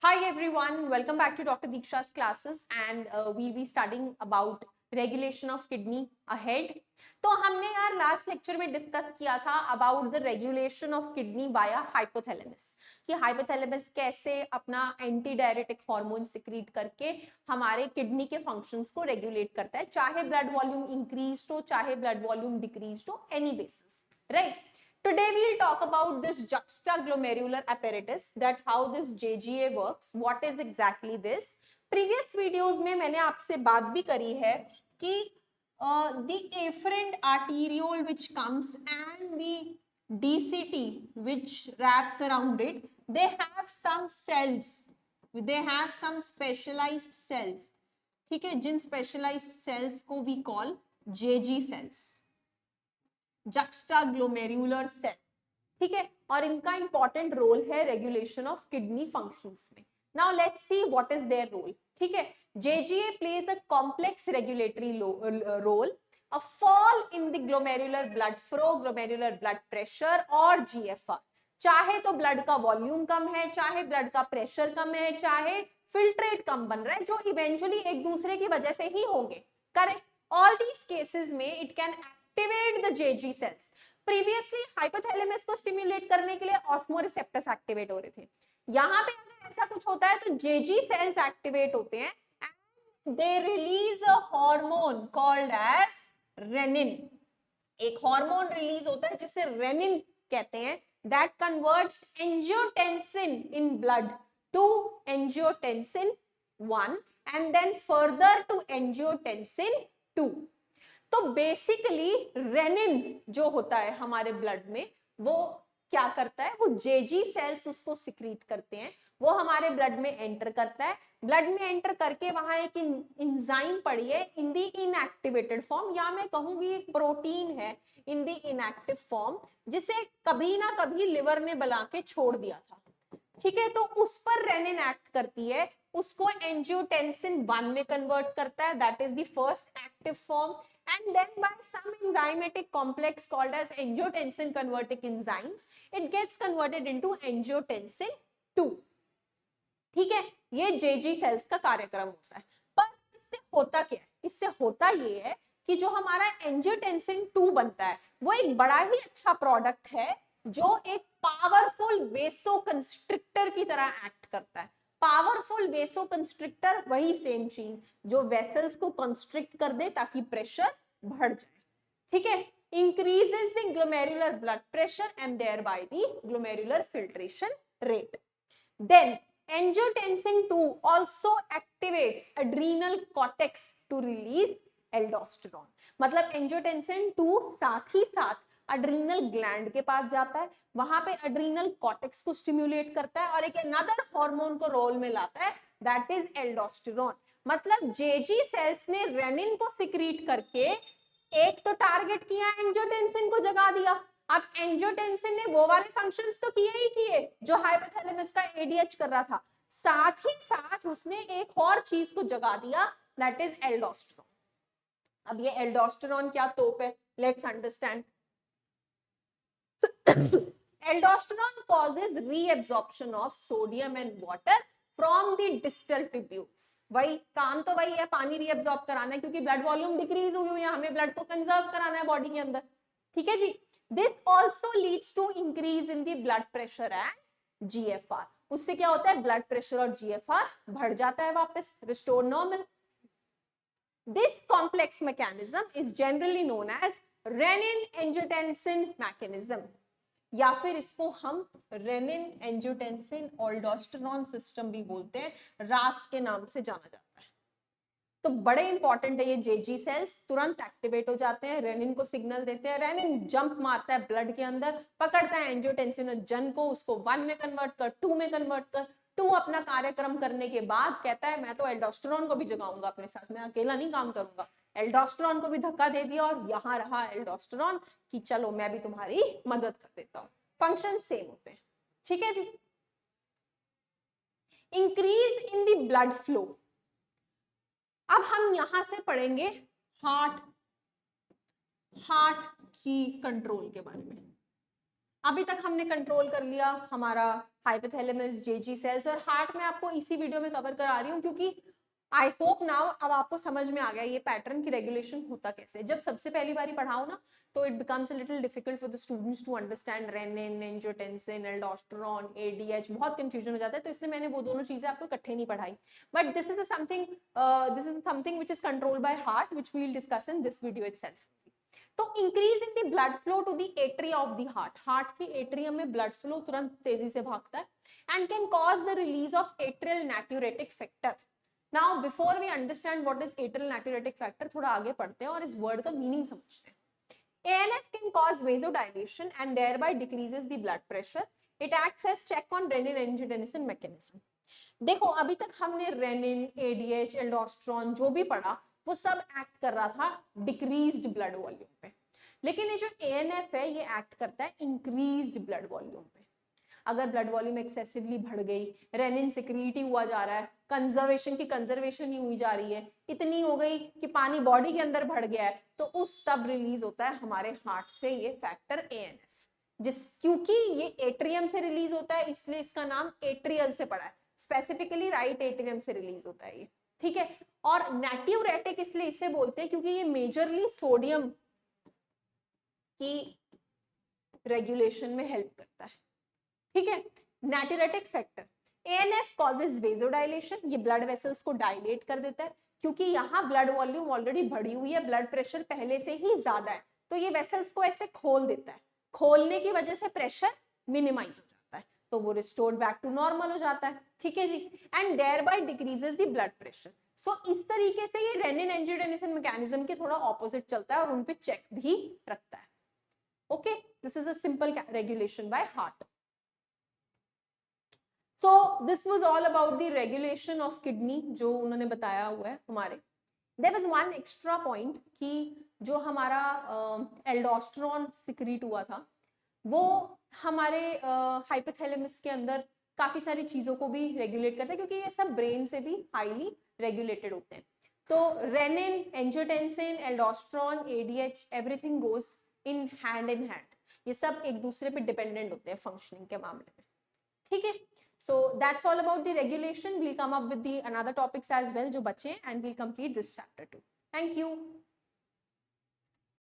Hi everyone, welcome back to Dr. Diksha's classes and we'll be studying about regulation of kidney ahead. तो हमने यार last lecture में discuss किया था about the regulation of kidney via hypothalamus कि hypothalamus कैसे अपना anti diuretic hormone secrete करके हमारे किडनी के फंक्शंस को रेगुलेट करता है, चाहे ब्लड वॉल्यूम इंक्रीज हो चाहे ब्लड वॉल्यूम डिक्रीज हो, any basis, right. Today we'll talk about this juxtaglomerular apparatus, that how this JGA works, what is exactly this. Previous videos में मैंने आपसे बात भी करी है कि the afferent arteriole which comes and the DCT which wraps around it, they have some cells, they have some specialized cells, ठीक है, जिन specialized cells को we call JG cells, juxtaglomerular cell, ठीक है, और इनका इंपॉर्टेंट रोल है regulation of kidney functions में. Now let's see what is their role. ठीक है, JGA plays a complex regulatory role, a fall in the glomerular blood flow, glomerular blood pressure और GFR. चाहे तो ब्लड का volume कम है, चाहे ब्लड का प्रेशर कम है, चाहे फिल्ट्रेट कम बन रहा है, जो इवेंचुअली एक दूसरे की वजह से ही होंगे, करेक्ट. ऑल दीज केसेस में it can activate the JG cells. Previously hypothalamus को स्टिमुलेट करने के लिए ऑस्मोरिसेप्टर्स एक्टिवेट हो रहे थे. यहाँ पे अगर ऐसा कुछ होता है तो JG सेल्स एक्टिवेट होते हैं and they release a hormone called as renin. एक हार्मोन रिलीज होता है जिसे रेनिन कहते हैं, that converts angiotensin in blood to angiotensin 1 and then further to angiotensin 2. तो बेसिकली रेनिन जो होता है हमारे ब्लड में, वो क्या करता है, वो JG सेल्स उसको सिक्रीट करते हैं, वो हमारे ब्लड में एंटर करता है. ब्लड में एंटर करके वहां एक एंजाइम पड़ी है इन दी इनएक्टिवेटेड फॉर्म, या मैं कहूंगी एक प्रोटीन है इन दी इनएक्टिव फॉर्म, जिसे कभी ना कभी लिवर ने बना के छोड़ दिया था. ठीक है, तो उस पर रेनिन एक्ट करती है, उसको एंजियोटेंसिन 1 में कन्वर्ट करता है, that is the first active form. And then by some enzymatic complex called as angiotensin converting enzymes, it gets converted into angiotensin 2. ठीक है, ये JG सेल्स का कार्यक्रम होता है. पर इससे होता क्या है, इससे होता ये है कि जो हमारा एंजियोटेंसिन 2 बनता है वो एक बड़ा ही अच्छा प्रोडक्ट है जो एक पावरफुल वेसोकंस्ट्रिक्टर की तरह एक्ट करता है. पावरफुल वेसोकंस्ट्रिक्टर वही सेम चीज जो वेसल्स को कंस्ट्रिक्ट कर दे ताकि प्रेशर बढ़ जाए. ठीक है, increases the glomerular blood pressure and thereby the glomerular filtration rate. Then angiotensin 2 also activates adrenal cortex to release aldosterone. मतलब angiotensin 2 साथ ही साथ अड्रीनल ग्लैंड के पास जाता है, वहां पे अड्रीनल कॉर्टेक्स को स्टिम्युलेट करता है और एक अनदर हार्मोन को रोल में लाता है, दैट इज एल्डोस्टेरोन. मतलब JG सेल्स ने रेनिन को सिक्रीट करके एक तो टारगेट किया, एंजियोटेंसिन को जगा दिया. अब एंजियोटेंसिन ने वो वाले फंक्शंस तो किए ही किए जो हाइपोथैलेमस का ADH कर रहा था, साथ ही साथ उसने एक और चीज को जगा दिया, दैट इज एल्डोस्टेरोन. अब ये एल्डोस्टेरोन क्या तोप है, let's understand. Aldosterone causes reabsorption of sodium and water from the distal tubules. वही काम तो वही है, पानी रीअब्सॉर्ब कराना है क्योंकि ब्लड वॉल्यूम डिक्रीज हुई हुई है, हमें ब्लड को कंजर्व कराना है बॉडी के अंदर. ठीक है जी. This also leads to increase in the blood pressure and GFR. उससे क्या होता है, ब्लड प्रेशर और GFR बढ़ जाता है, वापस restore normal. This complex mechanism is generally known as renin-angiotensin mechanism, या फिर इसको हम रेनिन एंजियोटेंसिन ऑल्डोस्टेरोन सिस्टम भी बोलते हैं, रास के नाम से जाना जाता है. तो बड़े इंपॉर्टेंट है ये JG सेल्स, तुरंत एक्टिवेट हो जाते हैं, रेनिन को सिग्नल देते हैं, रेनिन जंप मारता है ब्लड के अंदर, पकड़ता है एंजियोटेंसिनोजन को, उसको 1 में कन्वर्ट कर, 2 में कन्वर्ट कर. 2 अपना कार्यक्रम करने के बाद कहता है मैं तो एल्डोस्टेरोन को भी जगाऊंगा अपने साथ, मैं अकेला नहीं काम करूंगा. एल्डोस्टेरोन को भी धक्का दे दिया और यहां रहा एल्डोस्टेरोन कि चलो मैं भी तुम्हारी मदद कर देता हूं. फंक्शन सेम होते हैं. ठीक है जी. Increase in the blood flow. अब हम यहां से पढ़ेंगे हार्ट की कंट्रोल के बारे में. अभी तक हमने कंट्रोल कर लिया हमारा हाइपोथैलेमस, जेजी सेल्स, और हार्ट में आपको इसी वीडियो में कवर करा रही हूँ क्योंकि आई होप नाउ अब आपको समझ में आ गया ये पैटर्न की रेगुलेशन होता कैसे। जब सबसे पहली बारी पढ़ाओ ना तो it becomes a little difficult for the students to understand renin, angiotensin, aldosterone, ADH, बहुत कंफ्यूजन हो जाता है, तो इसलिए मैंने वो दोनों चीजें आपको इकट्ठे नहीं पढ़ाई। But this is something which is controlled by heart which we will discuss in this video itself. तो increase in the blood flow to the atria of the heart, heart के एट्रियम में ब्लड फ्लो तुरंत तेजी से भागता है and can cause the release of atrial natriuretic factor. Now before we understand what is atrial natriuretic factor, थोड़ा आगे पढ़ते हैं और इस वर्ड का मीनिंग समझते हैं। ANF can cause vasodilation and thereby decreases the blood pressure. It acts as check on renin-angiotensin mechanism. देखो अभी तक हमने रेनिन, एडीएच, एल्डोस्टेरोन जो भी पढ़ा वो सब एक्ट कर रहा था डिक्रीज्ड ब्लड वॉल्यूम पे, लेकिन ये जो एएनएफ है ये एक्ट करता है इंक्रीज्ड ब्लड वॉल्यूम पे। अगर ब्लड वॉल्यूम एक्सेसिवली बढ़ गई, रेनिन सिक्रीट ही हुआ जा रहा है, कंजर्वेशन की कंजर्वेशन ही हुई जा रही है, इतनी हो गई कि पानी बॉडी के अंदर बढ़ गया है, तो उस तब रिलीज होता है हमारे हार्ट से ये फैक्टर एएनएफ, क्योंकि ये एट्रियम से रिलीज होता है इसलिए इसका नाम एट्रियल से पड़ा है, स्पेसिफिकली राइट एट्रियम से रिलीज होता है ये, ठीक है। और नाट्यूरेटिक इसलिए इसे बोलते हैं क्योंकि ये मेजरली सोडियम की रेगुलेशन में हेल्प करता है, ठीक है। नाट्यूरेटिक फैक्टर एएनएफ कॉजेज वेजोडाइलेशन, ये ब्लड वेसल्स को डायलेट कर देता है क्योंकि यहाँ ब्लड वॉल्यूम ऑलरेडी बढ़ी हुई है, ब्लड प्रेशर पहले से ही ज्यादा है, तो ये वेसल्स को ऐसे खोल देता है, खोलने की वजह से प्रेशर मिनिमाइज हो जाता है, तो वो रिस्टोर्ड बैक टू नॉर्मल हो जाता है, ठीक है जी। And thereby decreases the blood pressure. So इस तरीके से ये रेनिन एंजियोटेंसिन मैकेनिज्म के थोड़ा ऑपोजिट चलता है और उन पे चेक भी रखता है। Okay, this is a simple regulation by heart. So this was all about the regulation of kidney जो उन्होंने बताया हुआ है हमारे। There was one extra point कि जो हमारा एल्डोस्टेरोन सिक्रीट हुआ था वो हमारे हाइपोथैलेमस के अंदर काफी सारी चीजों को भी रेगुलेट करता है क्योंकि ये सब ब्रेन से भी हाईली रेगुलेटेड होते हैं। तो renin, angiotensin, aldosterone, ADH, everything goes in hand, ये सब एक दूसरे पे डिपेंडेंट होते हैं फंक्शनिंग के मामले में, ठीक है। So that's all about the regulation. We'll come up with the another topics as well जो बचे and we'll complete this chapter too. Thank you.